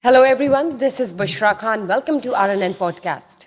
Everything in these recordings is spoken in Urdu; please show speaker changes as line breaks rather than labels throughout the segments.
Hello everyone, this is Bushra Khan. Welcome to RNN Podcast.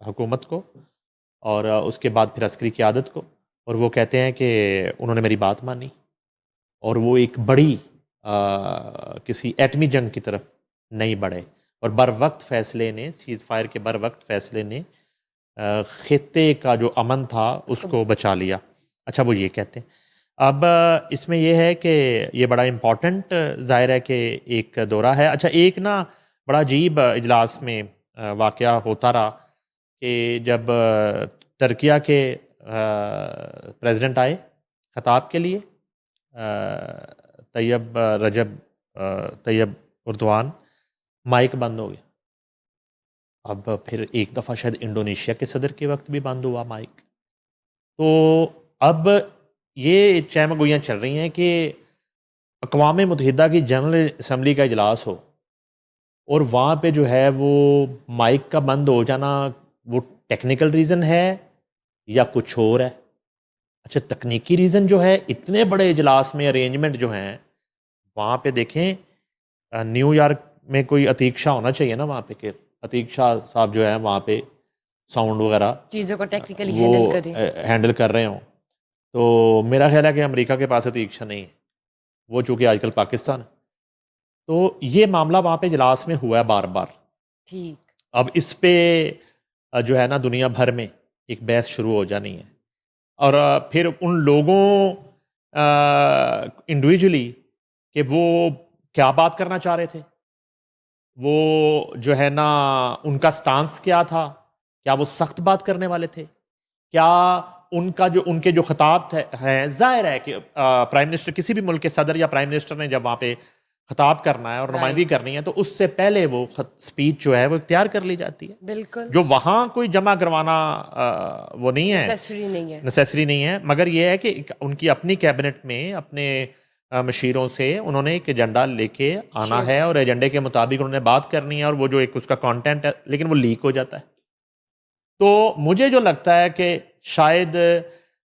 حکومت کو اور اس کے بعد پھر عسکری قیادت کو، اور وہ کہتے ہیں کہ انہوں نے میری بات مانی اور وہ ایک بڑی کسی ایٹمی جنگ کی طرف نہیں بڑھے، اور بر وقت فیصلے نے، سیز فائر کے بر وقت فیصلے نے خطے کا جو امن تھا اس کو بچا لیا۔ اچھا، وہ یہ کہتے ہیں۔ اب اس میں یہ ہے کہ یہ بڑا امپورٹنٹ ظاہر ہے کہ ایک دورہ ہے۔ اچھا، ایک نا بڑا عجیب اجلاس میں واقعہ ہوتا رہا کہ جب ترکیہ کے پریزیڈنٹ آئے خطاب کے لیے، رجب طیب اردوان، مائک بند ہو گیا۔ اب پھر ایک دفعہ شاید انڈونیشیا کے صدر کے وقت بھی بند ہوا مائک۔ تو اب یہ چہم گوئیاں چل رہی ہیں کہ اقوام متحدہ کی جنرل اسمبلی کا اجلاس ہو اور وہاں پہ جو ہے وہ مائک کا بند ہو جانا، وہ ٹیکنیکل ریزن ہے یا کچھ اور ہے؟ اچھا، تکنیکی ریزن جو ہے، اتنے بڑے اجلاس میں ارینجمنٹ جو ہیں وہاں پہ دیکھیں، نیو یارک میں کوئی عتیق شاہ ہونا چاہیے نا وہاں پہ، کہ عتیق شاہ صاحب جو ہے وہاں پہ ساؤنڈ وغیرہ
چیزوں کو ٹیکنیکلی
ہینڈل کر رہے ہوں۔ تو میرا خیال ہے کہ امریکہ کے پاس عتیق شاہ نہیں ہے، وہ چونکہ آج کل پاکستان ہے۔ تو یہ معاملہ وہاں پہ اجلاس میں ہوا ہے بار بار۔
ٹھیک،
اب اس پہ جو ہے نا دنیا بھر میں ایک بحث شروع ہو جانی ہے، اور پھر ان لوگوں انڈیویجولی کہ وہ کیا بات کرنا چاہ رہے تھے، وہ جو ہے نا ان کا سٹانس کیا تھا، کیا وہ سخت بات کرنے والے تھے، کیا ان کے جو خطاب ہیں، ظاہر ہے کہ پرائم منسٹر، کسی بھی ملک کے صدر یا پرائم منسٹر نے جب وہاں پہ خطاب کرنا ہے اور نمائندگی کرنی ہے تو اس سے پہلے وہ سپیچ جو ہے وہ اختیار کر لی جاتی ہے۔
بالکل،
جو وہاں کوئی جمع کروانا وہ نہیں ہے، نیسیسری نہیں ہے، مگر یہ ہے کہ ان کی اپنی کیبنٹ میں اپنے مشیروں سے انہوں نے ایک ایجنڈا لے کے آنا ہے اور ایجنڈے کے مطابق انہوں نے بات کرنی ہے، اور وہ جو ایک اس کا کانٹینٹ ہے لیکن وہ لیک ہو جاتا ہے۔ تو مجھے جو لگتا ہے کہ شاید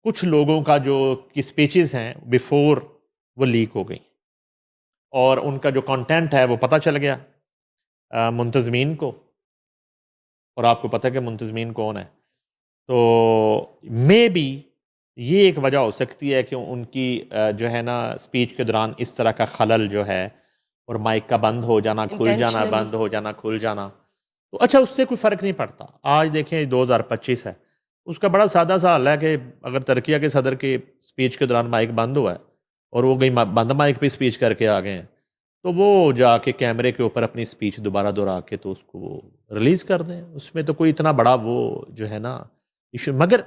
کچھ لوگوں کا جو کی سپیچز ہیں بیفور وہ لیک ہو گئی، اور ان کا جو کانٹینٹ ہے وہ پتہ چل گیا منتظمین کو، اور آپ کو پتہ ہے کہ منتظمین کون ہے۔ تو مے بی یہ ایک وجہ ہو سکتی ہے کہ ان کی جو ہے نا سپیچ کے دوران اس طرح کا خلل جو ہے، اور مائک کا بند ہو جانا، کھل جانا، بند ہو جانا، کھل جانا، تو اچھا اس سے کوئی فرق نہیں پڑتا۔ آج دیکھیں 2025 ہے، اس کا بڑا سادہ سا حل ہے کہ اگر ترکیہ کے صدر کی سپیچ کے دوران مائک بند ہوا ہے اور وہ کہیں بند مائک پہ سپیچ کر کے آ گئے ہیں، تو وہ جا کے کیمرے کے اوپر اپنی سپیچ دوبارہ دہرا کے تو اس کو وہ ریلیز کر دیں۔ اس میں تو کوئی اتنا بڑا وہ جو ہے نا ایشو، مگر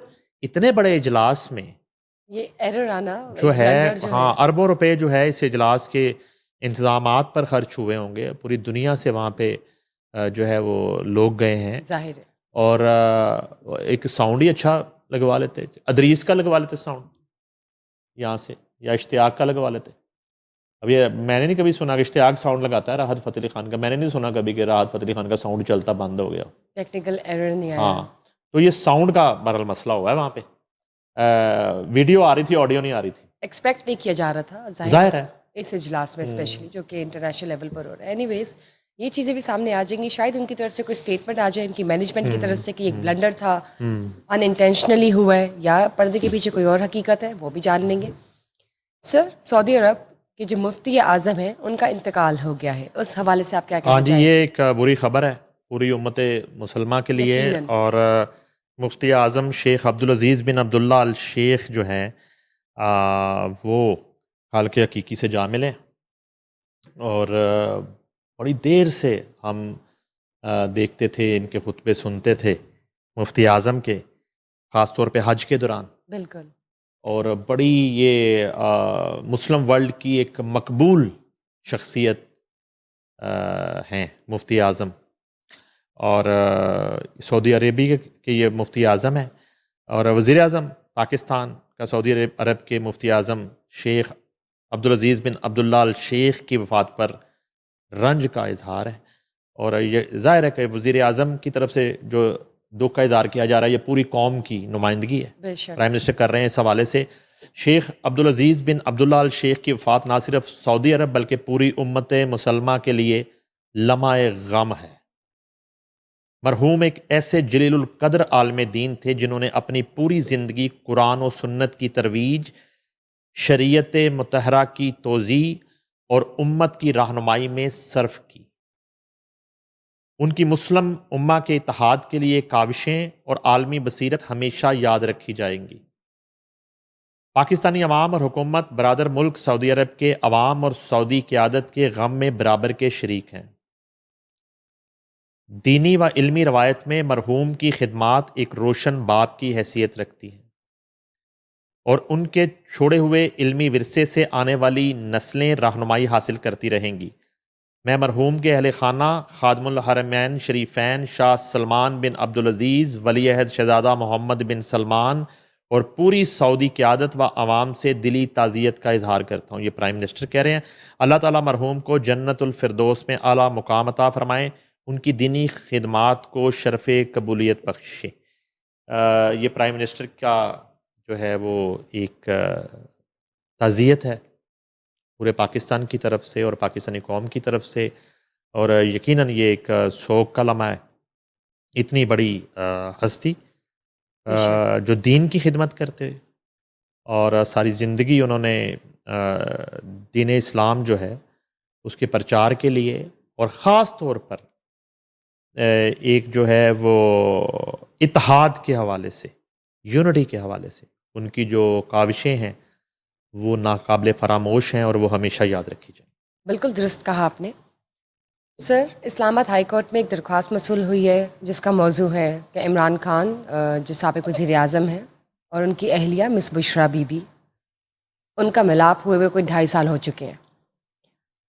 اتنے بڑے اجلاس میں
یہ ایرر آنا
جو ہے، ہاں، اربوں روپے جو ہے اس اجلاس کے انتظامات پر خرچ ہوئے ہوں گے، پوری دنیا سے وہاں پہ جو ہے وہ لوگ گئے ہیں،
ظاہر ہے،
اور ایک ساؤنڈ ہی اچھا لگوا لیتے، ادریس کا لگوا لیتے ساؤنڈ یہاں سے، یا اشتیاق کا لگوا لیتے۔ اب یہ میں نے نہیں کبھی سنا کہ اشتیاق ساؤنڈ لگاتا ہے راحت فتح علی خان کا، میں نے نہیں سنا کبھی کہ راحت فتح علی خان کا ساؤنڈ چلتا بند ہو گیا،
ٹیکنیکل ایرر نہیں آیا۔
ہاں، تو یہ ساؤنڈ کا بہرحال مسئلہ ہوا ہے وہاں پہ، ویڈیو آ رہی تھی، آڈیو نہیں آ رہی تھی،
ایکسپیکٹ نہیں کیا جا رہا تھا
ظاہر ہے
اس اجلاس میں، اسپیشلی جو کہ انٹرنیشنل لیول پر ہو رہا ہے۔ اینی ویز یہ چیزیں بھی سامنے آ جائیں گی، شاید ان کی طرف سے کوئی اسٹیٹمنٹ آ جائے ان کی مینجمنٹ کی طرف سے کہ ایک بلنڈر تھا، ان انٹینشنلی ہوا ہے، یا پردے کے پیچھے کوئی اور حقیقت ہے، وہ بھی جان لیں گے۔ سر، سعودی عرب کے جو مفتی اعظم ہیں ان کا انتقال ہو گیا ہے، اس حوالے سے آپ کیا کہنا
ہاں جی،
چاہیں
یہ
گے؟
ایک بری خبر ہے پوری امت مسلمہ کے لیے،
یقیناً،
اور مفتی اعظم شیخ عبدالعزیز بن عبداللہ الشیخ جو ہیں وہ خالق حقیقی سے جا ملے، اور بڑی دیر سے ہم دیکھتے تھے، ان کے خطبے سنتے تھے مفتی اعظم کے، خاص طور پہ حج کے دوران،
بالکل،
اور بڑی یہ مسلم ورلڈ کی ایک مقبول شخصیت ہیں مفتی اعظم، اور سعودی عربی کے یہ مفتی اعظم ہیں، اور وزیر اعظم پاکستان کا سعودی عرب کے مفتی اعظم شیخ عبدالعزیز بن عبداللہ الشیخ کی وفات پر رنج کا اظہار ہے، اور یہ ظاہر ہے کہ وزیر اعظم کی طرف سے جو دکھ کا اظہار کیا جا رہا ہے یہ پوری قوم کی نمائندگی ہے،
بے شک،
پرائم منسٹر کر رہے ہیں اس حوالے سے۔ شیخ عبدالعزیز بن عبداللہ الشیخ کی وفات نہ صرف سعودی عرب بلکہ پوری امت مسلمہ کے لیے لمحہ غم ہے۔ مرحوم ایک ایسے جلیل القدر عالم دین تھے جنہوں نے اپنی پوری زندگی قرآن و سنت کی ترویج، شریعت مطہرہ کی توضیح اور امت کی رہنمائی میں صرف کی۔ ان کی مسلم امہ کے اتحاد کے لیے کاوشیں اور عالمی بصیرت ہمیشہ یاد رکھی جائیں گی۔ پاکستانی عوام اور حکومت برادر ملک سعودی عرب کے عوام اور سعودی قیادت کے غم میں برابر کے شریک ہیں۔ دینی و علمی روایت میں مرحوم کی خدمات ایک روشن باپ کی حیثیت رکھتی ہیں اور ان کے چھوڑے ہوئے علمی ورثے سے آنے والی نسلیں رہنمائی حاصل کرتی رہیں گی۔ میں مرحوم کے اہل خانہ خادم الحرمین شریفین شاہ سلمان بن عبدالعزیز ولی عہد شہزادہ محمد بن سلمان اور پوری سعودی قیادت و عوام سے دلی تعزیت کا اظہار کرتا ہوں۔ یہ پرائم منسٹر کہہ رہے ہیں۔ اللہ تعالیٰ مرحوم کو جنت الفردوس میں اعلیٰ مقام عطا فرمائے، ان کی دینی خدمات کو شرف قبولیت بخشے۔ یہ پرائم منسٹر کا جو ہے وہ ایک تعزیت ہے پورے پاکستان کی طرف سے اور پاکستانی قوم کی طرف سے، اور یقیناً یہ ایک سوگ کا لمحہ ہے۔ اتنی بڑی ہستی جو دین کی خدمت کرتے اور ساری زندگی انہوں نے دین اسلام جو ہے اس کے پرچار کے لیے اور خاص طور پر ایک جو ہے وہ اتحاد کے حوالے سے، یونٹی کے حوالے سے ان کی جو کاوشیں ہیں وہ ناقابل فراموش ہیں اور وہ ہمیشہ یاد رکھی جائیں۔
بالکل درست کہا آپ نے سر۔ اسلام آباد ہائی کورٹ میں ایک درخواست موصول ہوئی ہے جس کا موضوع ہے کہ عمران خان جو سابق وزیر اعظم ہیں اور ان کی اہلیہ مس بشرا بی بی، ان کا ملاپ ہوئے کوئی 2.5 سال ہو چکے ہیں۔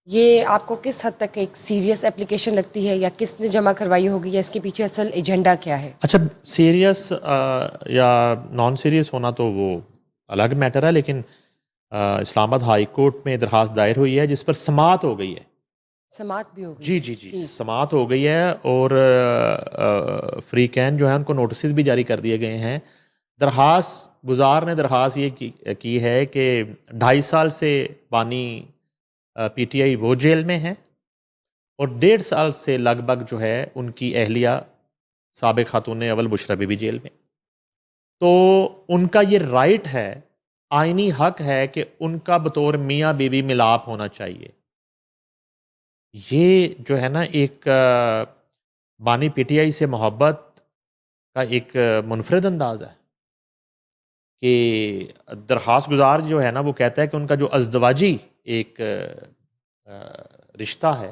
یہ آپ کو کس حد تک ایک سیریس اپلیکیشن لگتی ہے، یا کس نے جمع کروائی ہوگی، یا اس کے پیچھے اصل ایجنڈا کیا ہے؟
اچھا، سیریس یا نان سیریس ہونا تو وہ الگ میٹر ہے، لیکن اسلام آباد ہائی کورٹ میں درخواست دائر ہوئی ہے جس پر سماعت ہو گئی ہے۔
سماعت بھی ہو گئی؟
جی سماعت ہو گئی ہے، اور فریقین جو ہیں ان کو نوٹسز بھی جاری کر دیے گئے ہیں۔ درخواست گزار نے درخواست یہ کی ہے کہ 2.5 سال سے بانی پی ٹی آئی وہ جیل میں ہیں، اور 1.5 سال سے لگ بھگ جو ہے ان کی اہلیہ سابق خاتون اول بشرا بی بی جیل میں۔ تو ان کا یہ رائٹ ہے، آئینی حق ہے کہ ان کا بطور میاں بیوی ملاپ ہونا چاہیے۔ یہ جو ہے نا ایک بانی پی ٹی آئی سے محبت کا ایک منفرد انداز ہے کہ درخواست گزار جو ہے نا وہ کہتا ہے کہ ان کا جو ازدواجی ایک رشتہ ہے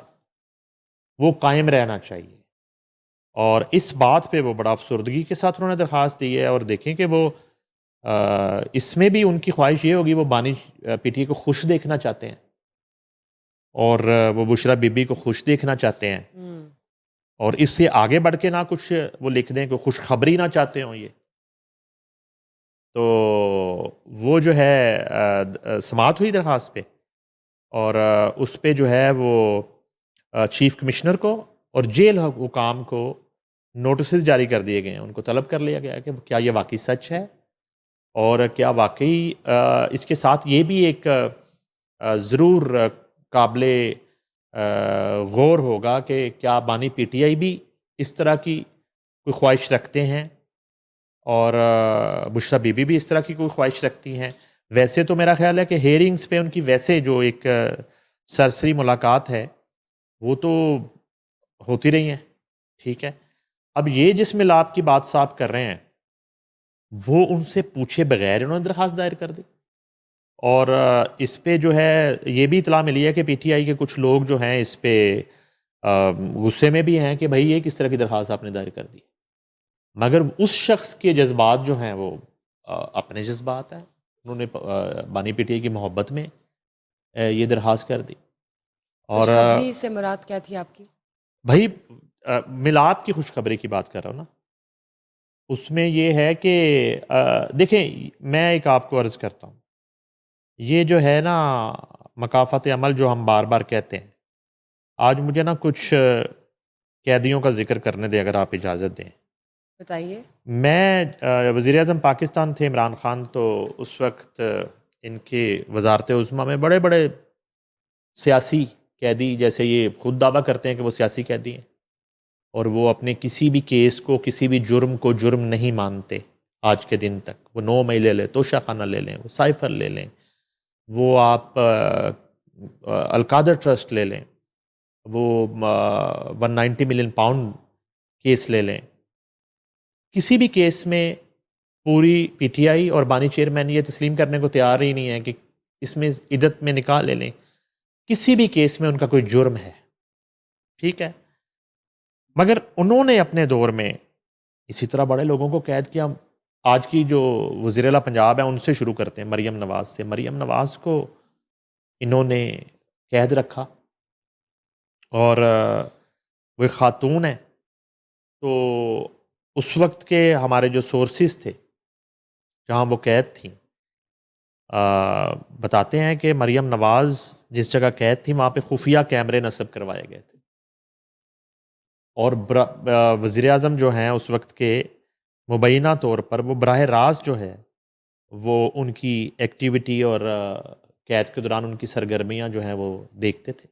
وہ قائم رہنا چاہیے، اور اس بات پہ وہ بڑا افسردگی کے ساتھ انہوں نے درخواست دی ہے۔ اور دیکھیں کہ وہ اس میں بھی ان کی خواہش یہ ہوگی، وہ بانی پی ٹی آئی کو خوش دیکھنا چاہتے ہیں، اور وہ بشرا بی بی کو خوش دیکھنا چاہتے ہیں، اور اس سے آگے بڑھ کے نہ کچھ وہ لکھ دیں کہ خوشخبری نہ چاہتے ہوں یہ۔ تو وہ جو ہے سماعت ہوئی درخواست پہ، اور اس پہ جو ہے وہ چیف کمشنر کو اور جیل حکام کو نوٹسز جاری کر دیے گئے ہیں۔ ان کو طلب کر لیا گیا ہے کہ کیا یہ واقعی سچ ہے، اور کیا واقعی اس کے ساتھ یہ بھی ایک ضرور قابل غور ہوگا کہ کیا بانی پی ٹی آئی بھی اس طرح کی کوئی خواہش رکھتے ہیں، اور بشرا بی بی بھی اس طرح کی کوئی خواہش رکھتی ہیں۔ ویسے تو میرا خیال ہے کہ ہیئرنگز پہ ان کی ویسے جو ایک سرسری ملاقات ہے وہ تو ہوتی رہی ہیں، ٹھیک ہے۔ اب یہ جس ملاپ کی بات صاحب کر رہے ہیں وہ ان سے پوچھے بغیر انہوں نے درخواست دائر کر دی، اور اس پہ جو ہے یہ بھی اطلاع ملی ہے کہ پی ٹی آئی کے کچھ لوگ جو ہیں اس پہ غصے میں بھی ہیں کہ بھائی یہ کس طرح کی درخواست آپ نے دائر کر دی، مگر اس شخص کے جذبات جو ہیں وہ اپنے جذبات ہیں، انہوں نے بانی پی ٹی آئی کی محبت میں یہ درخواست کر دی۔ اور
خوشخبری سے مراد کیا تھی آپ کی؟
بھائی ملاپ کی خوشخبری کی بات کر رہا ہوں نا، اس میں یہ ہے کہ دیکھیں میں ایک آپ کو عرض کرتا ہوں، یہ جو ہے نا مکافات عمل جو ہم بار بار کہتے ہیں، آج مجھے نا کچھ قیدیوں کا ذکر کرنے دیں اگر آپ اجازت دیں۔
بتائیے۔
میں وزیر اعظم پاکستان تھے عمران خان، تو اس وقت ان کے وزارت عظمیٰ میں بڑے بڑے سیاسی قیدی، جیسے یہ خود دعویٰ کرتے ہیں کہ وہ سیاسی قیدی ہیں، اور وہ اپنے کسی بھی کیس کو، کسی بھی جرم کو جرم نہیں مانتے آج کے دن تک. وہ 9 مئی لے لیں، توشہ خانہ لے لیں، وہ سائفر لے لیں، وہ آپ القادر ٹرسٹ لے لیں، وہ 190 ملین پاؤنڈ کیس لے لیں. کسی بھی کیس میں پوری پی ٹی آئی اور بانی چیئرمین یہ تسلیم کرنے کو تیار ہی نہیں ہے کہ اس میں عدت میں نکاح لے لیں. کسی بھی کیس میں ان کا کوئی جرم ہے، ٹھیک ہے. مگر انہوں نے اپنے دور میں اسی طرح بڑے لوگوں کو قید کیا. آج کی جو وزیر اعلیٰ پنجاب ہے ان سے شروع کرتے ہیں، مریم نواز سے. مریم نواز کو انہوں نے قید رکھا، اور وہ ایک خاتون ہے. تو اس وقت کے ہمارے جو سورسز تھے جہاں وہ قید تھیں، بتاتے ہیں کہ مریم نواز جس جگہ قید تھی وہاں پہ خفیہ کیمرے نصب کروائے گئے تھے، اور وزیر اعظم جو ہیں اس وقت کے مبینہ طور پر وہ براہ راست جو ہے وہ ان کی ایکٹیویٹی اور قید کے دوران ان کی سرگرمیاں جو ہیں وہ دیکھتے تھے.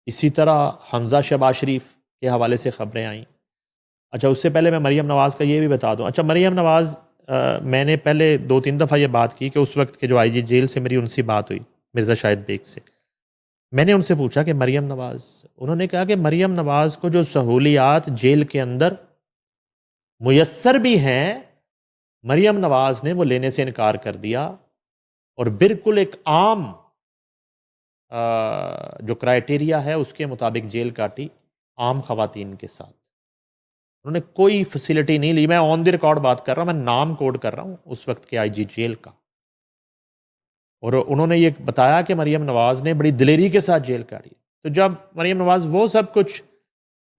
اسی طرح حمزہ شہباز شریف کے حوالے سے خبریں آئیں. اچھا، اس سے پہلے میں مریم نواز کا یہ بھی بتا دوں. اچھا، مریم نواز میں نے پہلے 2-3 دفعہ یہ بات کی کہ اس وقت کے جو آئی جی جیل سے میری ان سے بات ہوئی، مرزا شاہد بیگ سے. میں نے ان سے پوچھا کہ مریم نواز، انہوں نے کہا کہ مریم نواز کو جو سہولیات جیل کے اندر میسر بھی ہیں، مریم نواز نے وہ لینے سے انکار کر دیا، اور بالکل ایک عام جو کرائٹیریا ہے اس کے مطابق جیل کاٹی عام خواتین کے ساتھ. انہوں نے کوئی فیسلٹی نہیں لی. میں آن دی ریکارڈ بات کر رہا ہوں، میں نام کوڈ کر رہا ہوں اس وقت کے آئی جی جیل کا. اور انہوں نے یہ بتایا کہ مریم نواز نے بڑی دلیری کے ساتھ جیل کاٹی. تو جب مریم نواز وہ سب کچھ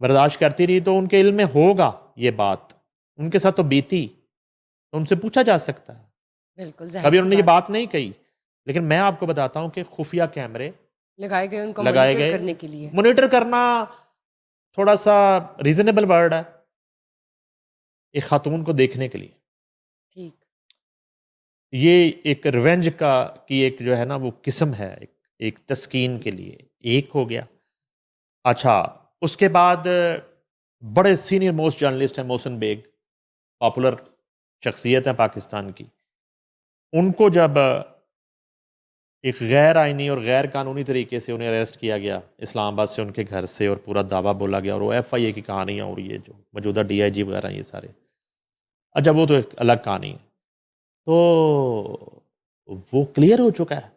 برداشت کرتی رہی تو ان کے علم میں ہوگا یہ بات، ان کے ساتھ تو بیتی، تو ان سے پوچھا جا سکتا ہے.
بالکل ظاہر
کبھی
سی
انہوں نے یہ
بات
بات نہیں کہی، لیکن میں آپ کو بتاتا ہوں کہ خفیہ کیمرے
لگائے گئے ان کو
لگائے
مانیٹر
گئے.
کرنے کے لیے.
مانیٹر کرنا تھوڑا سا ریزنیبل ورڈ ہے ایک خاتون کو دیکھنے کے لیے.
ٹھیک.
یہ ایک ریونج کی ایک جو ہے نا وہ قسم ہے، ایک تسکین کے لیے ایک ہو گیا. اچھا، اس کے بعد بڑے سینئر موسٹ جرنلسٹ ہیں محسن بیگ، پاپولر شخصیت ہے پاکستان کی. ان کو جب ایک غیر آئینی اور غیر قانونی طریقے سے انہیں اریسٹ کیا گیا اسلام آباد سے، ان کے گھر سے، اور پورا دعویٰ بولا گیا، اور وہ ایف آئی اے کی کہانیاں اور یہ جو موجودہ ڈی آئی جی وغیرہ یہ سارے. اچھا، وہ تو ایک الگ کہانی ہے. تو وہ کلیئر ہو چکا ہے.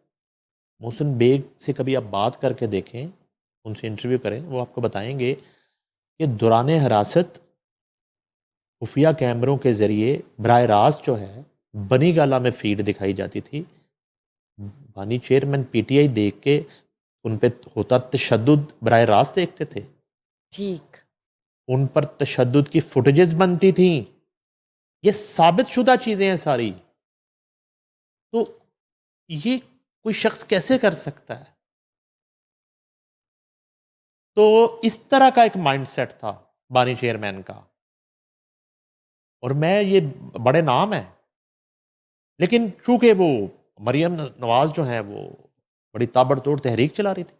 محسن بیگ سے کبھی آپ بات کر کے دیکھیں، ان سے انٹرویو کریں، وہ آپ کو بتائیں گے کہ دوران حراست خفیہ کیمروں کے ذریعے براہ راست جو ہے بنی گالہ میں فیڈ دکھائی جاتی تھی. بانی چیئرمین پی ٹی آئی دیکھ کے ان پہ ہوتا تشدد براہ راست دیکھتے تھے.
ٹھیک.
ان پر تشدد کی فوٹیجز بنتی تھیں. یہ ثابت شدہ چیزیں ہیں ساری. تو یہ کوئی شخص کیسے کر سکتا ہے؟ تو اس طرح کا ایک مائنڈ سیٹ تھا بانی چیئرمین کا. اور میں یہ بڑے نام ہیں، لیکن چونکہ وہ مریم نواز جو ہیں وہ بڑی تابڑ توڑ تحریک چلا رہی تھی،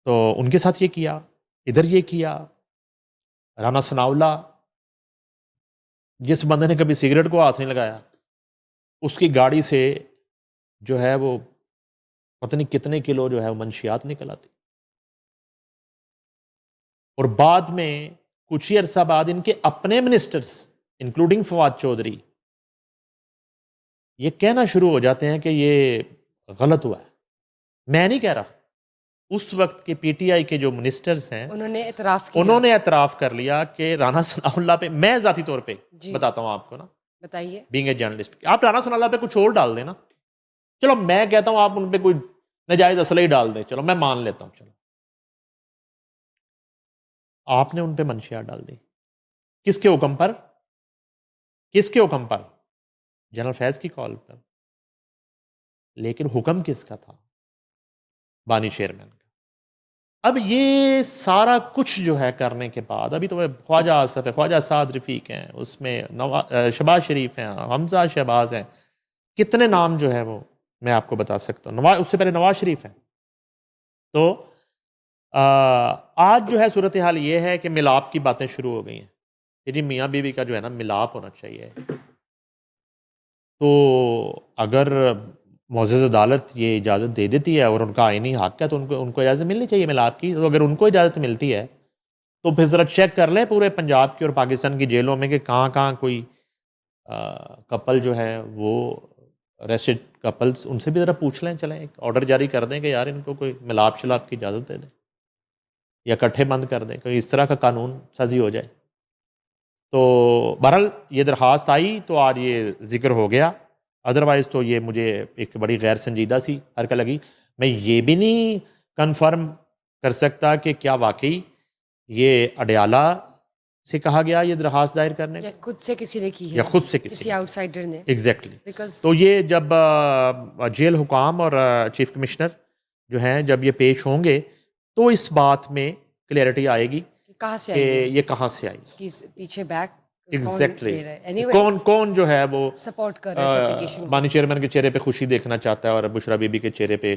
تو ان کے ساتھ یہ کیا، ادھر یہ کیا. رانا ثناءاللہ، جس بندے نے کبھی سگریٹ کو ہاتھ نہیں لگایا، اس کی گاڑی سے جو ہے وہ پتہ نہیں کتنے کلو جو ہے وہ منشیات نکل آتی. اور بعد میں کچھ ہی عرصہ بعد ان کے اپنے منسٹرز انکلوڈنگ فواد چودھری یہ کہنا شروع ہو جاتے ہیں کہ یہ غلط ہوا ہے. میں نہیں کہہ رہا، اس وقت کے پی ٹی آئی کے جو منسٹرز ہیں
انہوں نے اعتراف کیا.
انہوں نے اعتراف کر لیا کہ رانا ثناءاللہ پہ، میں ذاتی طور پہ
جی.
بتاتا ہوں آپ کو نا،
بتائیے.
بینگ اے جرنلسٹ، آپ رانا ثناءاللہ پہ کچھ اور ڈال دیں نا. چلو میں کہتا ہوں آپ ان پہ کوئی ناجائز اسلحہ ہی ڈال دیں، چلو میں مان لیتا ہوں. چلو آپ نے ان پہ منشیات ڈال دی. کس کے حکم پر؟ کس کے حکم پر؟ جنرل فیض کی کال پر. لیکن حکم کس کا تھا؟ بانی چیئرمین کا. اب یہ سارا کچھ جو ہے کرنے کے بعد، ابھی تو خواجہ آصف ہے، خواجہ سعد رفیق ہیں، اس میں شہباز شریف ہیں، حمزہ شہباز ہیں، کتنے نام جو ہے وہ میں آپ کو بتا سکتا ہوں. اس سے پہلے نواز شریف ہیں. تو آج جو ہے صورتحال یہ ہے کہ ملاپ کی باتیں شروع ہو گئی ہیں کہ جی میاں بیوی کا جو ہے نا ملاپ ہونا چاہیے. تو اگر معزز عدالت یہ اجازت دے دیتی ہے اور ان کا آئینی حق ہے تو ان کو اجازت ملنی چاہیے ملاپ کی. تو اگر ان کو اجازت ملتی ہے تو پھر ذرا چیک کر لیں پورے پنجاب کی اور پاکستان کی جیلوں میں کہ کہاں کہاں کوئی کپل جو ہے وہ ریسٹ کپلز, ان سے بھی ذرا پوچھ لیں. چلیں ایک آرڈر جاری کر دیں کہ یار ان کو کوئی ملاپ شلاپ کی اجازت دے دیں یا اکٹھے بند کر دیں, کوئی اس طرح کا قانون سازی ہو جائے. تو بہرحال یہ درخواست آئی تو آج یہ ذکر ہو گیا. ادروائز تو یہ مجھے ایک بڑی غیر سنجیدہ سی حرکت لگی. میں یہ بھی نہیں کنفرم کر سکتا کہ کیا واقعی یہ اڈیالہ سے کہا گیا یہ درخواست دائر کرنے
یا خود سے کسی نے کی ہے,
یا خود سے کسی
آؤٹ سائڈر نے.
ایگزیکٹلی.
Because
تو یہ جب جیل حکام اور چیف کمشنر جو ہیں جب یہ پیش ہوں گے تو اس بات میں کلیئرٹی آئے گی
کہاں سے
کہ
آئی
یہ کہاں سے آئی.
اس کی پیچھے بیک
ایگزیکٹلی کون جو ہے وہ
سپورٹ کر رہا ہے اس اپلیکیشن کو.
بانی چیئرمین کے چہرے پہ خوشی دیکھنا چاہتا ہے اور بشرا بی بی کے چہرے پہ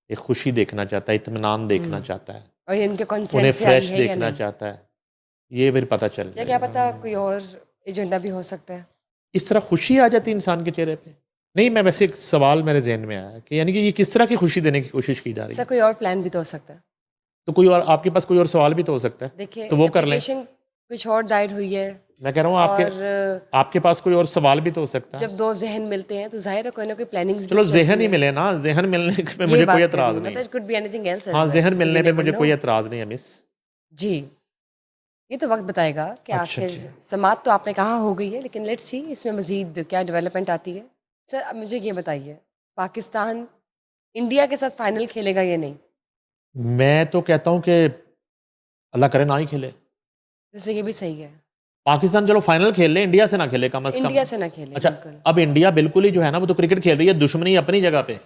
ایک خوشی دیکھنا چاہتا ہے, اطمینان دیکھنا چاہتا ہے,
اور ان کے
انہیں
کنسنٹ سے آئی
فریش
ہے یا
دیکھنا
نہیں,
چاہتا ہے. یہ پھر پتہ چل
یا
جائے
کیا پتا کوئی اور ایجنڈا بھی ہو سکتا ہے.
اس طرح خوشی آ جاتی انسان کے چہرے پہ. نہیں, میں ویسے ایک سوال میرے ذہن میں آیا کہ یعنی کہ یہ کس طرح کی خوشی دینے کی کوشش کی جا رہی
سر
ہے.
کوئی اور پلان بھی تو ہو سکتا ہے.
تو کوئی اور آپ کے پاس کوئی اور سوال بھی تو ہو سکتا ہے,
دیکھیے
تو وہ کر لیں.
اپلیکیشن کچھ اور دائر ہوئی ہے,
میں کہہ رہا ہوں
اور
آپ کے پاس کوئی اور سوال بھی تو ہو سکتا ہے.
جب دو ذہن ملتے ہیں تو ظاہر ہے کوئی نہ کوئی پلاننگز بھی
چلو ذہن ہی ملے نا, ذہن ملنے پہ مجھے کوئی اعتراض نہیں ہے.
could be anything else as
ہاں,
well.
ذہن
کسی
ملنے
بھی
پہ
never
مجھے
know.
کوئی اعتراض نہیں ہے مس.
جی, یہ تو وقت بتائے گا کہ
اچھا
آخر سماعت تو آپ نے کہا ہو گئی ہے, لیکن لیٹس سی اس میں مزید کیا ڈیولپمنٹ آتی ہے. سر اب مجھے یہ بتائیے, پاکستان انڈیا کے ساتھ فائنل کھیلے گا یا نہیں؟
میں تو کہتا ہوں کہ اللہ کرے نہ ہی کھیلے.
جیسے یہ بھی صحیح ہے,
پاکستان چلو فائنل کھیل لے, انڈیا سے نہ کھیلے کم از کم.
انڈیا سے نہ کھیلے.
اچھا,
بالکل.
اب انڈیا بالکل ہی جو ہے نا وہ تو کرکٹ کھیل رہی ہے, دشمنی اپنی جگہ پہ.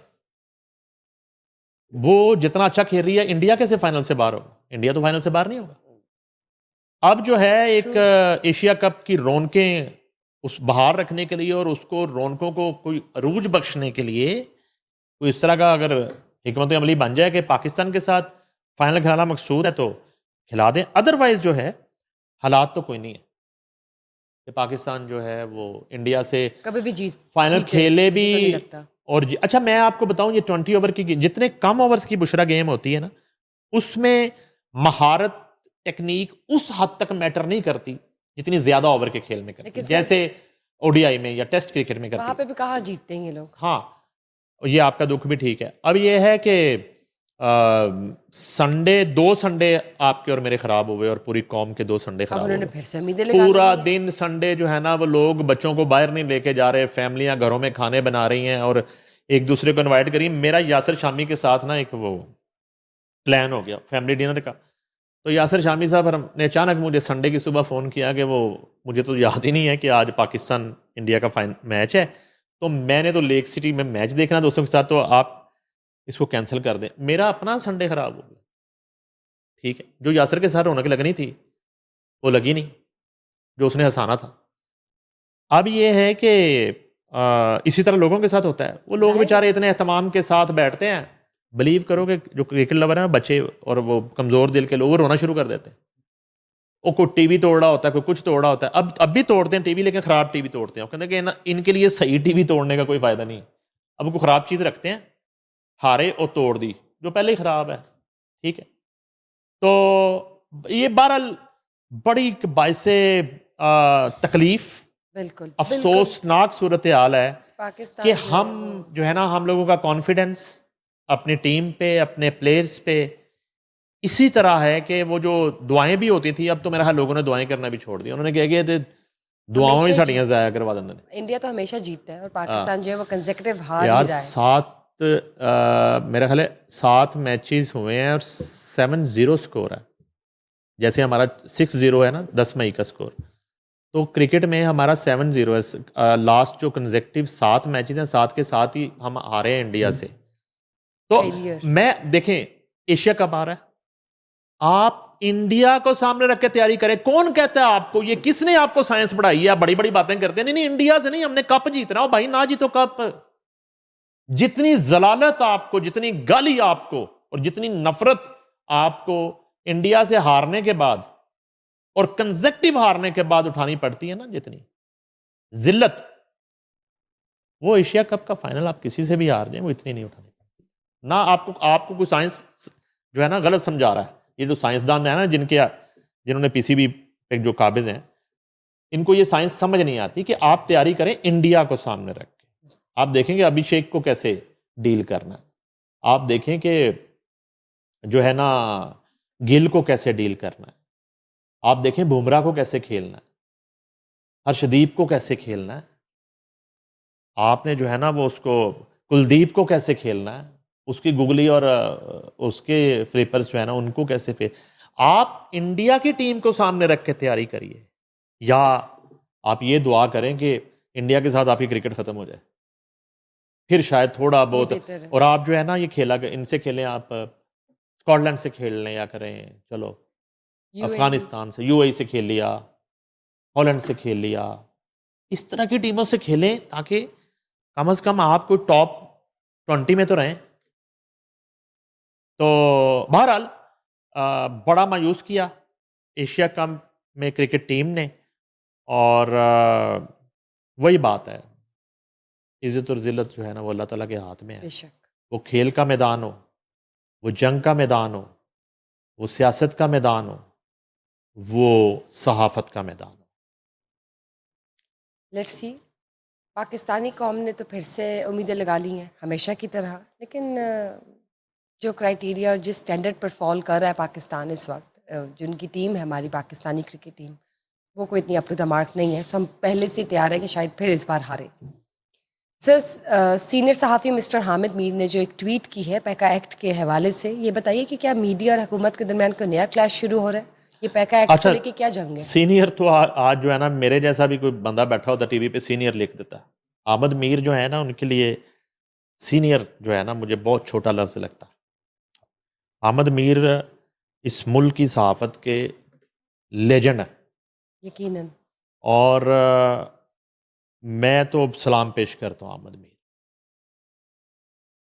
وہ جتنا اچھا کھیل رہی ہے, انڈیا کیسے فائنل سے باہر ہوگا؟ انڈیا تو فائنل سے باہر نہیں ہوگا. اب جو ہے ایک ایشیا کپ کی رونقیں اس بہار رکھنے کے لیے اور اس کو رونقوں کو کوئی عروج بخشنے کے لیے کوئی اس طرح کا اگر حکمت عملی بن جائے کہ پاکستان کے ساتھ فائنل کھلانا مقصود ہے تو کھلا دیں. ادروائز جو ہے حالات تو کوئی نہیں ہے کہ پاکستان جو ہے وہ انڈیا سے
کبھی بھی
فائنل کھیلے بھی.
لگتا.
اور اچھا میں آپ کو بتاؤں یہ 20 اوور کی جتنے کم اوورز کی بشرا گیم ہوتی ہے نا, اس میں مہارت ٹیکنیک اس حد تک میٹر نہیں کرتی جتنی زیادہ اوور کے کھیل میں کرتی, جیسے او ڈی آئی میں یا ٹیسٹ کرکٹ میں کرتی.
وہاں پہ بھی کہاں جیتتے ہیں یہ لوگ.
ہاں, یہ آپ کا دکھ بھی ٹھیک ہے. اب یہ ہے کہ سنڈے 2 سنڈے آپ کے اور میرے خراب ہوئے اور پوری قوم کے 2 سنڈے خراب ہوئے.
پھر سے امیدیں لگا
پورا دن سنڈے جو ہے نا وہ لوگ بچوں کو باہر نہیں لے کے جا رہے, فیملیاں گھروں میں کھانے بنا رہی ہیں اور ایک دوسرے کو انوائٹ کری. میرا یاسر شامی کے ساتھ نا ایک وہ پلان ہو گیا فیملی ڈنر کا. تو یاسر شامی صاحب نے اچانک مجھے سنڈے کی صبح فون کیا کہ وہ مجھے تو یاد ہی نہیں ہے کہ آج پاکستان انڈیا کا میچ ہے, تو میں نے تو لیک سٹی میں میچ دیکھنا دوستوں کے ساتھ, تو آپ اس کو کینسل کر دیں. میرا اپنا سنڈے خراب ہو گیا. ٹھیک ہے, جو یاسر کے ساتھ رونق لگنی تھی وہ لگی نہیں, جو اس نے ہنسانا تھا. اب یہ ہے کہ اسی طرح لوگوں کے ساتھ ہوتا ہے. وہ لوگ بیچارے اتنے اہتمام کے ساتھ بیٹھتے ہیں, بلیو کرو کہ جو کرکٹ لور ہیں بچے اور وہ کمزور دل کے لوگ وہ رونا شروع کر دیتے ہیں. وہ کوئی ٹی وی توڑ رہا ہوتا ہے, کوئی کچھ توڑ رہا ہوتا ہے. اب بھی توڑتے ہیں ٹی وی, لیکن خراب ٹی وی توڑتے ہیں. وہ کہتے ہیں کہ ان کے لیے صحیح ٹی وی توڑنے کا کوئی فائدہ نہیں. اب کوئی خراب چیز رکھتے ہیں, ہارے اور توڑ دی جو پہلے ہی خراب ہے. ٹھیک ہے, تو یہ بہرحال بڑی باعث تکلیف
بالکل
افسوسناک صورتحال ہے
پاکستان
کہ ہم جو ہے نا ہم لوگوں کا کانفیڈنس اپنی ٹیم پہ اپنے پلیئرز پہ اسی طرح ہے کہ وہ جو دعائیں بھی ہوتی تھیں اب تو میرا لوگوں نے دعائیں کرنا بھی چھوڑ دی. انہوں نے کہا کہ دعاؤں ہی ساڑیاں ضائع کروا دیں.
انڈیا تو ہمیشہ جیتتا ہے اور پاکستان جو ہے وہ کنزیکٹیو ہار
یار
ہی رہا ہے.
میرا خیال ہے 7 میچز ہوئے ہیں اور 7-0 سکور ہے. جیسے ہمارا 6-0 ہے نا 10 مئی کا سکور, تو کرکٹ میں ہمارا 7-0 ہے. لاسٹ جو کنزیکٹیو 7 میچز ہیں 7 کے ساتھ ہی ہم ہارے ہیں انڈیا سے. تو میں دیکھیں ایشیا کپ آ رہا ہے, آپ انڈیا کو سامنے رکھ کے تیاری کریں. کون کہتا ہے آپ کو, یہ کس نے آپ کو سائنس پڑھائی ہے؟ آپ بڑی بڑی باتیں کرتے ہیں. نہیں انڈیا سے نہیں, ہم نے کپ جیتنا. ہو بھائی نہ جیتو کپ. جتنی ضلالت آپ کو, جتنی گالی آپ کو اور جتنی نفرت آپ کو انڈیا سے ہارنے کے بعد اور کنزیکٹو ہارنے کے بعد اٹھانی پڑتی ہے نا جتنی ذلت، وہ ایشیا کپ کا فائنل آپ کسی سے بھی ہار جائیں وہ اتنی نہیں اٹھانی پڑتی. نہ آپ کو کوئی سائنس جو ہے نا غلط سمجھا رہا ہے. یہ جو سائنسدان ہیں نا جنہوں نے پی سی بی پہ جو قابض ہیں، ان کو یہ سائنس سمجھ نہیں آتی کہ آپ تیاری کریں انڈیا کو سامنے رکھ کے. آپ دیکھیں کہ ابھیشیک کو کیسے ڈیل کرنا ہے، آپ دیکھیں کہ جو ہے نا گل کو کیسے ڈیل کرنا ہے، آپ دیکھیں بمراہ کو کیسے کھیلنا ہے، ہرشدیپ کو کیسے کھیلنا ہے، آپ نے جو ہے نا وہ اس کو کلدیپ کو کیسے کھیلنا ہے، اس کی گگلی اور اس کے فلپرز جو ہے نا ان کو کیسے آپ انڈیا کی ٹیم کو سامنے رکھ کے تیاری کریے، یا آپ یہ دعا کریں کہ انڈیا کے ساتھ آپ کی کرکٹ ختم ہو جائے، پھر شاید تھوڑا بہت.
بہتر ہے.
اور آپ جو ہے نا یہ کھیلا ان سے کھیلیں، آپ اسکاٹ لینڈ سے کھیل لیں یا کریں، چلو افغانستان سے، یو اے سے کھیل لیا، ہالینڈ سے کھیل لیا، اس طرح کی ٹیموں سے کھیلیں تاکہ کم از کم آپ کوئی ٹاپ 20 میں تو رہیں. تو بہرحال بڑا مایوس کیا ایشیا کپ میں کرکٹ ٹیم نے، اور وہی بات ہے، عزت اور ذلت جو ہے نا وہ اللہ تعالیٰ کے ہاتھ میں ہے.
بے شک.
وہ کھیل کا میدان ہو، وہ جنگ کا میدان ہو، وہ سیاست کا میدان ہو، وہ صحافت کا میدان ہو.
Let's see. پاکستانی قوم نے تو پھر سے امیدیں لگا لی ہیں ہمیشہ کی طرح، لیکن جو کرائٹیریا اور جس سٹینڈرڈ پر فال کر رہا ہے پاکستان اس وقت، جن کی ٹیم ہے ہماری پاکستانی کرکٹ ٹیم، وہ کوئی اتنی اپ ٹو دا مارک نہیں ہے. سو ہم پہلے سے تیار ہیں کہ شاید پھر اس بار ہارے. سر، سینئر صحافی مسٹر حامد میر نے جو ایک ٹویٹ کی ہے پیکا ایکٹ کے حوالے سے، یہ بتائیے کہ کیا میڈیا اور حکومت کے درمیان کوئی نیا کلیش شروع ہو رہا ہے؟ یہ پیکا ایکٹ کو لے کے کیا جنگ ہے؟
سینئر تو آج جو ہے نا میرے جیسا بھی کوئی بندہ بیٹھا ہوتا ٹی وی پہ سینئر لکھ دیتا ہے. حامد میر جو ہے نا ان کے لیے سینئر جو ہے نا مجھے بہت چھوٹا لفظ لگتا ہے. حامد میر اس ملک کی صحافت کے لیجنڈ ہیں،
یقیناً.
اور میں تو سلام پیش کرتا ہوں حامد میر.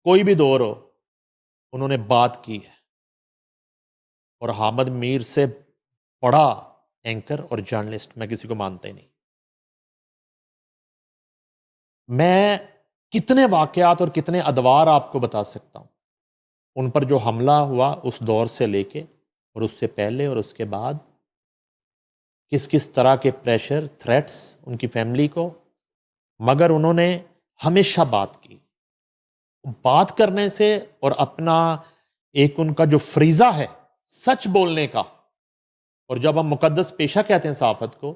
کوئی بھی دور ہو انہوں نے بات کی ہے، اور حامد میر سے بڑا اینکر اور جرنلسٹ میں کسی کو مانتا ہی نہیں. میں کتنے واقعات اور کتنے ادوار آپ کو بتا سکتا ہوں ان پر جو حملہ ہوا اس دور سے لے کے، اور اس سے پہلے اور اس کے بعد، کس کس طرح کے پریشر، تھریٹس ان کی فیملی کو، مگر انہوں نے ہمیشہ بات کی. بات کرنے سے اور اپنا ایک ان کا جو فریضہ ہے سچ بولنے کا، اور جب ہم مقدس پیشہ کہتے ہیں صحافت کو،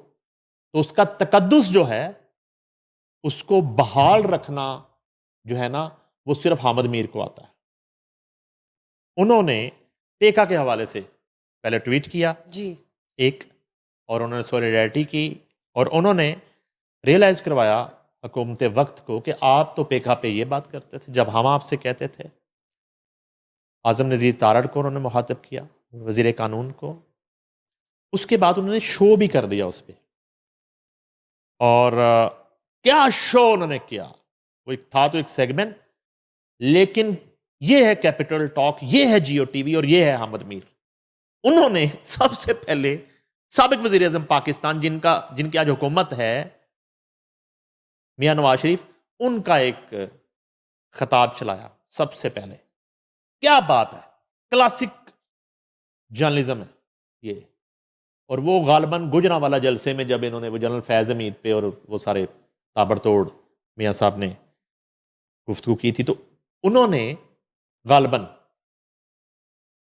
تو اس کا تقدس جو ہے اس کو بحال رکھنا جو ہے نا وہ صرف حامد میر کو آتا ہے. انہوں نے پیکا کے حوالے سے پہلے ٹویٹ کیا
جی
ایک، اور انہوں نے سولیڈیرٹی کی، اور انہوں نے ریئلائز کروایا حکومت وقت کو کہ آپ تو پیکا پہ یہ بات کرتے تھے جب ہم آپ سے کہتے تھے. اعظم نذیر تارڑ کو انہوں نے مخاطب کیا، وزیر قانون کو. اس کے بعد انہوں نے شو بھی کر دیا اس پہ، اور کیا شو انہوں نے کیا، وہ ایک تھا تو ایک سیگمنٹ، لیکن یہ ہے کیپٹل ٹاک، یہ ہے جیو ٹی وی، اور یہ ہے حامد میر. انہوں نے سب سے پہلے سابق وزیر اعظم پاکستان جن کی آج حکومت ہے میاں نواز شریف، ان کا ایک خطاب چلایا سب سے پہلے. کیا بات ہے، کلاسک جرنلزم ہے یہ. اور وہ غالباً گجرانوالہ جلسے میں جب انہوں نے وہ جنرل فیض حمید پہ اور وہ سارے تابڑ توڑ میاں صاحب نے گفتگو کی تھی، تو انہوں نے غالباً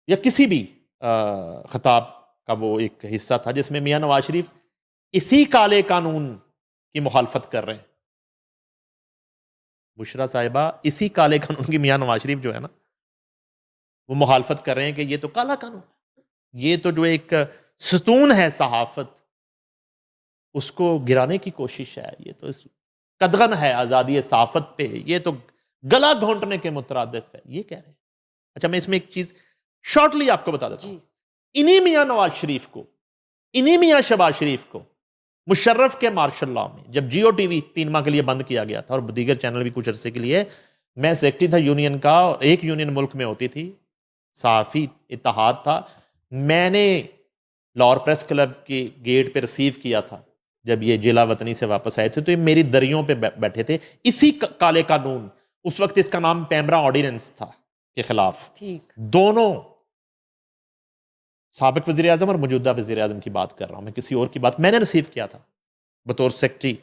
یا کسی بھی خطاب کا وہ ایک حصہ تھا جس میں میاں نواز شریف اسی کالے قانون کی مخالفت کر رہے ہیں. بشرا صاحبہ، اسی کالے قانون کی میاں نواز شریف جو ہے نا وہ مخالفت کر رہے ہیں کہ یہ تو کالا قانون، یہ تو جو ایک ستون ہے صحافت اس کو گرانے کی کوشش ہے، یہ تو قدغن ہے آزادی صحافت پہ، یہ تو گلا گھونٹنے کے مترادف ہے، یہ کہہ رہے ہیں. اچھا، میں اس میں ایک چیز شارٹلی آپ کو بتا دیتا ہوں. انہی میاں نواز شریف کو، انہی میاں شہباز شریف کو مشرف کے مارشل لاء میں جب جیو ٹی وی 3 ماہ کے لیے بند کیا گیا تھا اور دیگر چینل بھی کچھ عرصے کے لیے، میں سیکرٹری تھا یونین کا، اور ایک یونین ملک میں ہوتی تھی صحافی اتحاد تھا. میں نے لاہور پریس کلب کے گیٹ پہ ریسیو کیا تھا جب یہ جلا وطنی سے واپس آئے تھے, تو یہ میری دریوں پہ بیٹھے تھے. اسی کالے قانون, اس وقت اس کا نام پیمرا آرڈیننس تھا, کے خلاف
ٹھیک.
دونوں سابق وزیر اعظم اور موجودہ وزیر اعظم کی بات کر رہا ہوں میں, کسی اور کی بات, میں نے ریسیو کیا تھا بطور secretary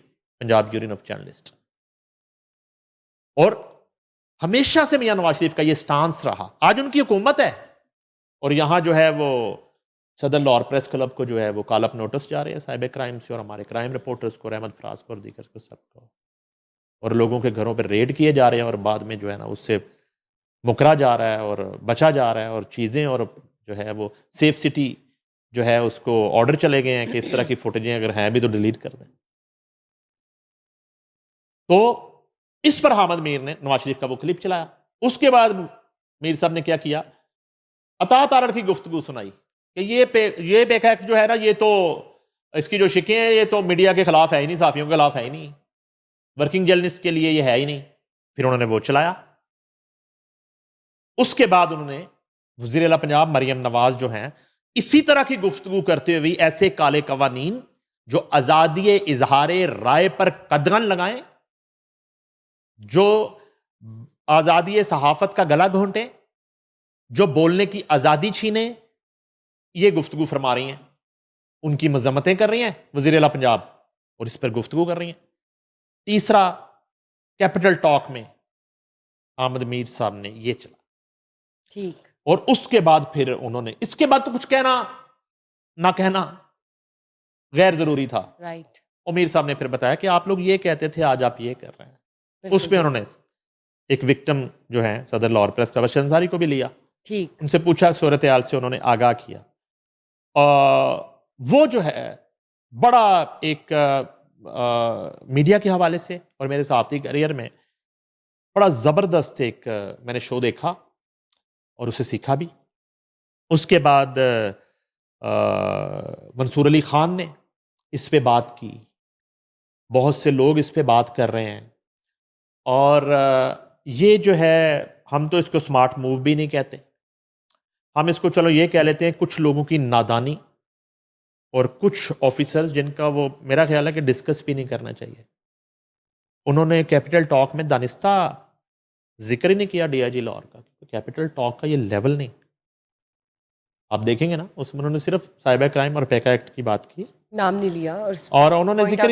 Punjab union of journalist. اور ہمیشہ سے میاں نواز شریف کا یہ سٹانس رہا. آج ان کی حکومت ہے اور یہاں جو ہے وہ صدر لاہور پریس کلب کو جو ہے وہ کال اپ نوٹس جا رہے ہیں سائبر کرائم سے, اور ہمارے کرائم رپورٹرز کو, رحمت فراز کو اور دیگر کو, سب کو, اور لوگوں کے گھروں پہ ریڈ کیے جا رہے ہیں, اور بعد میں جو ہے نا اس سے مکرا جا رہا ہے اور بچا جا رہا ہے, اور چیزیں, اور جو ہے وہ سیف سٹی جو ہے اس کو آرڈر چلے گئے ہیں کہ اس طرح کی فوٹیجیں اگر ہیں بھی تو ڈیلیٹ کر دیں. تو اس پر حامد میر نے نواز شریف کا وہ کلپ چلایا. اس کے بعد میر صاحب نے کیا کیا, عطا تارڑ کی گفتگو سنائی کہ یہ پیک ایکٹ جو ہے نا, یہ تو اس کی جو شکیں ہیں یہ تو میڈیا کے خلاف ہے ہی نہیں, صحافیوں کے خلاف ہے ہی نہیں, ورکنگ جرنلسٹ کے لیے یہ ہے ہی نہیں. پھر انہوں نے وہ چلایا. اس کے بعد انہوں نے وزیر اعلیٰ پنجاب مریم نواز جو ہیں اسی طرح کی گفتگو کرتے ہوئے ایسے کالے قوانین جو آزادی اظہار رائے پر قدغن لگائیں, جو آزادی صحافت کا گلا گھونٹیں, جو بولنے کی آزادی چھینیں, یہ گفتگو فرما رہی ہیں. ان کی مذمتیں کر رہی ہیں وزیر اعلیٰ پنجاب اور اس پر گفتگو کر رہی ہیں. تیسرا, کیپٹل ٹاک میں حامد میر صاحب نے یہ چلا.
ٹھیک.
اور اس کے بعد پھر انہوں نے, اس کے بعد تو کچھ کہنا نہ کہنا غیر ضروری تھا.
رائٹ.
اور میر صاحب نے پھر بتایا کہ آپ لوگ یہ کہتے تھے, آج آپ یہ کر رہے ہیں. اس پہ انہوں نے ایک وکٹم جو ہے صدر لاہور پریس کا بشر انصاری کو بھی لیا,
ٹھیک,
ان سے پوچھا, صورتحال سے انہوں نے آگاہ کیا. وہ جو ہے بڑا ایک میڈیا کے حوالے سے اور میرے صحافتی کیریئر میں بڑا زبردست ایک میں نے شو دیکھا اور اسے سیکھا بھی. اس کے بعد منصور علی خان نے اس پہ بات کی, بہت سے لوگ اس پہ بات کر رہے ہیں, اور یہ جو ہے ہم تو اس کو سمارٹ موو بھی نہیں کہتے, ہم اس کو چلو یہ کہہ لیتے ہیں کچھ لوگوں کی نادانی اور کچھ آفیسرز جن کا وہ میرا خیال ہے کہ ڈسکس بھی نہیں کرنا چاہیے. انہوں نے کیپٹل ٹاک میں دانستہ ذکر ہی نہیں کیا ڈی آئی جی لاہور کا, کیپٹل ٹاک کا یہ لیول نہیں. آپ دیکھیں گے نا اس میں انہوں نے صرف سائبر کرائم اور پیکا ایکٹ کی بات کی,
نام نہیں لیا,
اور انہوں نے ذکر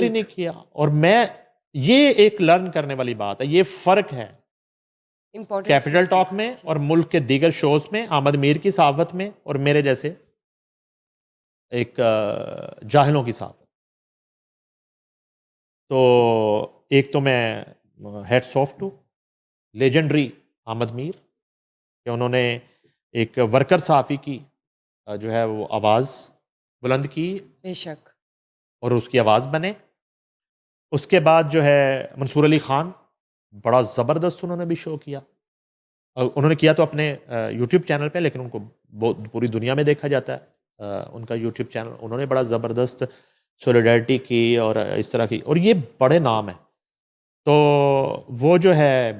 ہی نہیں کیا. اور میں یہ ایک لرن کرنے والی بات ہے, یہ فرق ہے کیپٹل ٹاک میں اور ملک کے دیگر شوز میں, حامد میر کی صحافت میں اور میرے جیسے ایک جاہلوں کی صحافت. تو ایک تو میں heads off to legendary Hamid Mir کہ انہوں نے ایک ورکر صحافی کی جو ہے وہ آواز بلند کی,
بے شک,
اور اس کی آواز بنے. اس کے بعد جو ہے منصور علی خان, بڑا زبردست انہوں نے بھی شو کیا. انہوں نے کیا تو اپنے یوٹیوب چینل پہ, لیکن ان کو پوری دنیا میں دیکھا جاتا ہے ان کا یوٹیوب چینل. انہوں نے بڑا زبردست سولیڈرٹی کی اور اس طرح کی, اور یہ بڑے نام ہیں. تو وہ جو ہے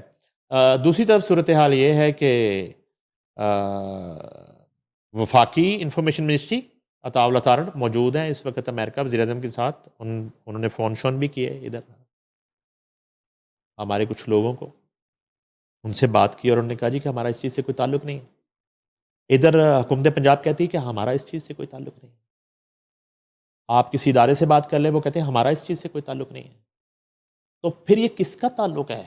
دوسری طرف صورتحال یہ ہے کہ وفاقی انفارمیشن منسٹری عطا اللہ تارڑ موجود ہیں اس وقت امریکہ وزیر اعظم کے ساتھ. انہوں نے فون شون بھی کیے ادھر ہمارے کچھ لوگوں کو, ان سے بات کی اور انہوں نے کہا جی کہ ہمارا اس چیز سے کوئی تعلق نہیں ہے. ادھر حکومت پنجاب کہتی ہے کہ ہمارا اس چیز سے کوئی تعلق نہیں ہے. آپ کسی ادارے سے بات کر لیں, وہ کہتے ہیں ہمارا اس چیز سے کوئی تعلق نہیں ہے. تو پھر یہ کس کا تعلق ہے؟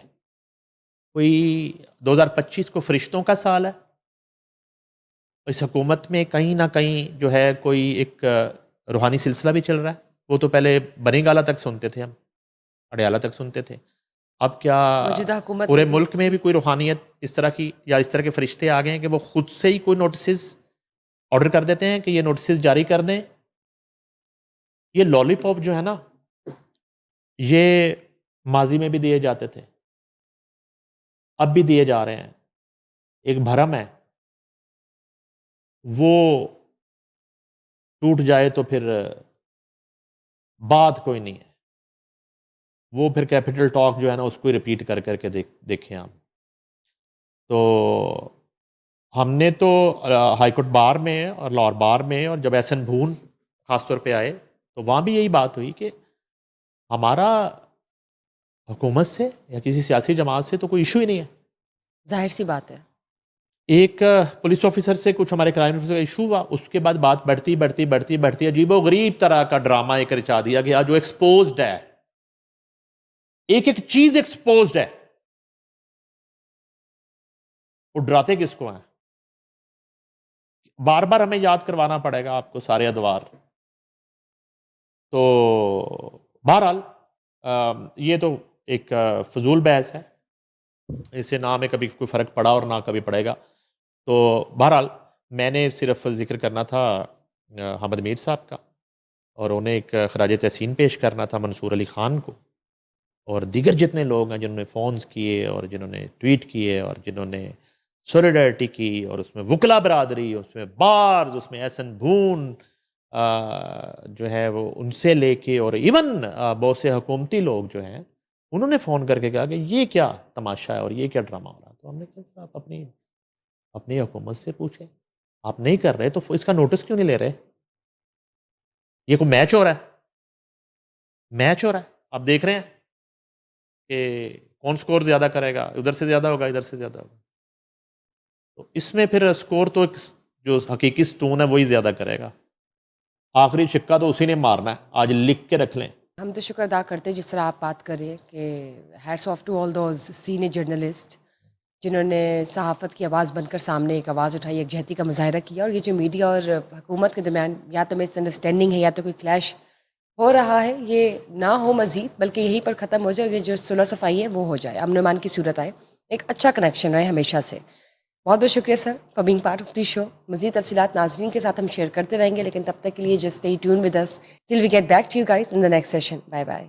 کوئی 2025 کو فرشتوں کا سال ہے, اس حکومت میں کہیں نہ کہیں جو ہے کوئی ایک روحانی سلسلہ بھی چل رہا ہے. وہ تو پہلے بنی گالہ تک سنتے تھے, ہم اڈیالہ تک سنتے تھے, اب کیا
موجودہ حکومت
پورے ملک میں بھی کوئی روحانیت اس طرح کی یا اس طرح کے فرشتے آ گئے ہیں کہ وہ خود سے ہی کوئی نوٹسز آرڈر کر دیتے ہیں کہ یہ نوٹسز جاری کر دیں. یہ لالی پاپ جو ہے نا, یہ ماضی میں بھی دیے جاتے تھے, اب بھی دیے جا رہے ہیں. ایک بھرم ہے, وہ ٹوٹ جائے تو پھر بات کوئی نہیں ہے. وہ پھر کیپٹل ٹاک جو ہے نا اس کو ریپیٹ کر کر کے دیکھیں آپ. تو ہم نے تو ہائی کورٹ بار میں اور لاہور بار میں، اور جب احسن بھون خاص طور پہ آئے تو وہاں بھی یہی بات ہوئی کہ ہمارا حکومت سے یا کسی سیاسی جماعت سے تو کوئی ایشو ہی نہیں ہے.
ظاہر سی بات ہے.
ایک پولیس آفیسر سے کچھ ہمارے کرائم آفیسر کا ایشو ہوا، اس کے بعد بات بڑھتی عجیب و غریب طرح کا ڈرامہ ایک رچا دیا گیا جو ایکسپوزڈ ہے، ایک چیز ایکسپوزڈ ہے. وہ ڈراتے کس کو ہیں؟ بار بار ہمیں یاد کروانا پڑے گا آپ کو سارے ادوار. تو بہرحال یہ تو ایک فضول بحث ہے، اس سے نہ ہمیں کبھی کوئی فرق پڑا اور نہ کبھی پڑے گا. تو بہرحال میں نے صرف ذکر کرنا تھا حامد میر صاحب کا، اور انہیں ایک خراج تحسین پیش کرنا تھا منصور علی خان کو اور دیگر جتنے لوگ ہیں جنہوں نے فونز کیے اور جنہوں نے ٹویٹ کیے اور جنہوں نے سولیڈرٹی کی، اور اس میں وکلا برادری، اس میں بارز، اس میں احسن بھون جو ہے وہ ان سے لے کے، اور ایون بہت سے حکومتی لوگ جو ہیں انہوں نے فون کر کے کہا کہ یہ کیا تماشا ہے اور یہ کیا ڈرامہ ہو رہا ہے. تو ہم نے کہا کہ آپ اپنی حکومت سے پوچھیں، آپ نہیں کر رہے تو اس کا نوٹس کیوں نہیں لے رہے؟ یہ کوئی میچ ہو رہا ہے. آپ دیکھ رہے ہیں کہ کون سکور زیادہ کرے گا، ادھر سے زیادہ ہوگا ادھر سے زیادہ ہوگا. تو اس میں پھر سکور تو جو حقیقی ستون ہے وہی زیادہ کرے گا. آخری چھکا تو اسی نے مارنا ہے. آج لکھ کے رکھ لیں.
ہم تو شکر ادا کرتے ہیں جس طرح آپ بات کر رہے ہیں کہ hats off to all those senior journalist جنہوں نے صحافت کی آواز بن کر سامنے ایک آواز اٹھائی، ایک جہتی کا مظاہرہ کیا. اور یہ جو میڈیا اور حکومت کے درمیان یا تو مس انڈرسٹینڈنگ ہے یا تو کوئی کلیش ہو رہا ہے، یہ نہ ہو مزید، بلکہ یہیں پر ختم ہو جائے. یہ جو صلح صفائی ہے وہ ہو جائے، امن و امان کی صورت آئے، ایک اچھا کنیکشن رہے ہمیشہ سے. بہت بہت شکریہ sir for being part of the show. مزید تفصیلات ناظرین کے ساتھ ہم شیئر کرتے رہیں گے، لیکن تب تک کے لیے just stay tune with us till we get back to you guys in the next session. Bye bye.